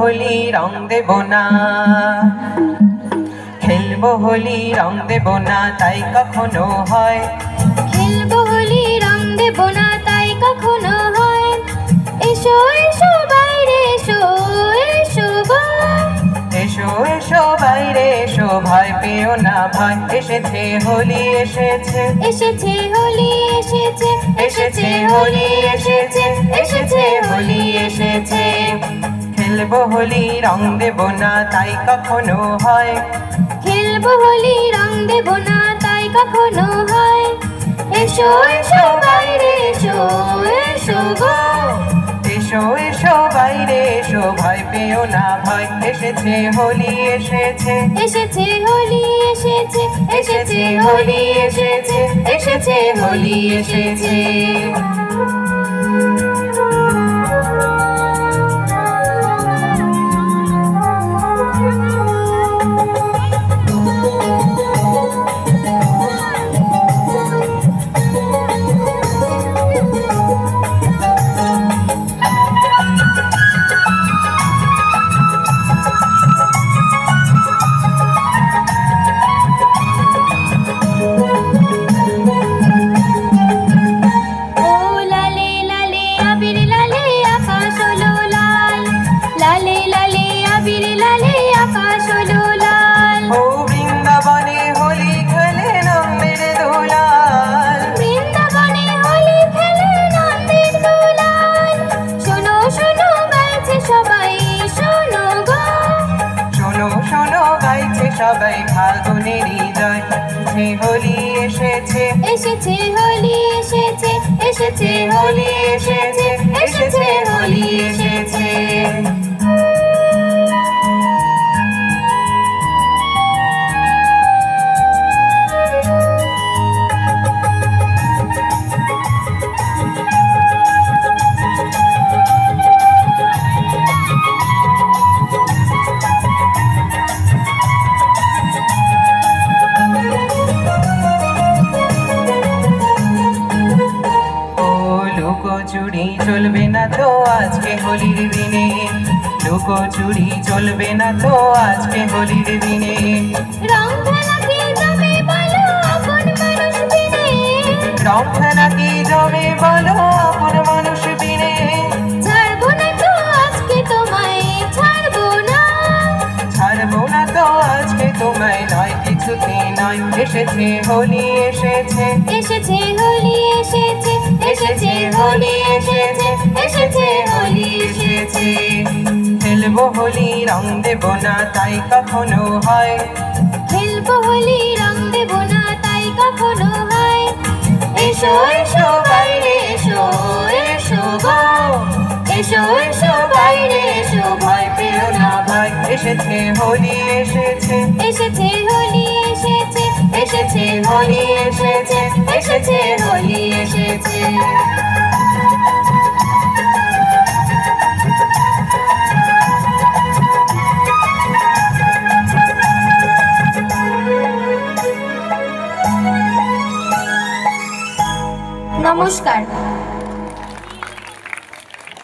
হোলি রং দেব না, খেলবো হোলি রং দেব না তাই কখনো হয়। খেলবো হোলি রং দেব না তাই কখনো হয়। এসো এসো বাইরে এসো, এসো গো এসো এসো বাইরে এসো, ভয় পেও না ভয়, এসেছে হোলি এসেছে, এসেছে হোলি এসেছে, এসেছে হোলি এসেছে, এসেছে হোলি এসেছে। খেলবো হোলি রং দেব না তাই কখনো হয়। খেলবো হোলি রং দেব না তাই কখনো হয়। এসো এসো বাইরে এসো, এসো গো এসো এসো বাইরে এসো, ভয় পেও না ভয়, এসেছে হোলি এসেছে, এসেছে হোলি এসেছে, এসেছে হোলি এসেছে, এসেছে হোলি এসেছে। সবাই ফাল্গুনের হৃদয়, এসেছে হোলি এসেছে, এসেছে হোলি এসেছে, এসেছে হোলি এসেছে, এসেছে হোলি এসেছে। লুকোচুরি চলবে না তো আজকে হোলির দিনে, লুকোচুরি চলবে না তো আজকে হোলির দিনে। রং খেলা কি জমে বলো আপন মানুষ বিনে, রং খেলা কি জমে বলো আপন মানুষ বিনে। ছাড়বো না তো আজকে তোমায়, ছাড়বো না, ছাড়বো না তো আজকে তোমায়, নয় কিছুতে নয়, এসেছে হোলি এসেছে, এসেছে হোলি এসেছে, এসেছে হোলি এসেছে, এসেছে হোলি এসেছে। খেলবো হোলি রং দেব না তাই কখনো হয়। খেলবো হোলি রং দেব না তাই কখনো হয়। এসো এসো বাইরে এসো, এসো গো এসো এসো বাইরে এসো, ভয় পেও না ভয়, এসেছে হোলি এসেছে, এসেছে হোলি এসেছে, এসেছে হোলি এসেছে, এসেছে হোলি এসেছে। নমস্কার।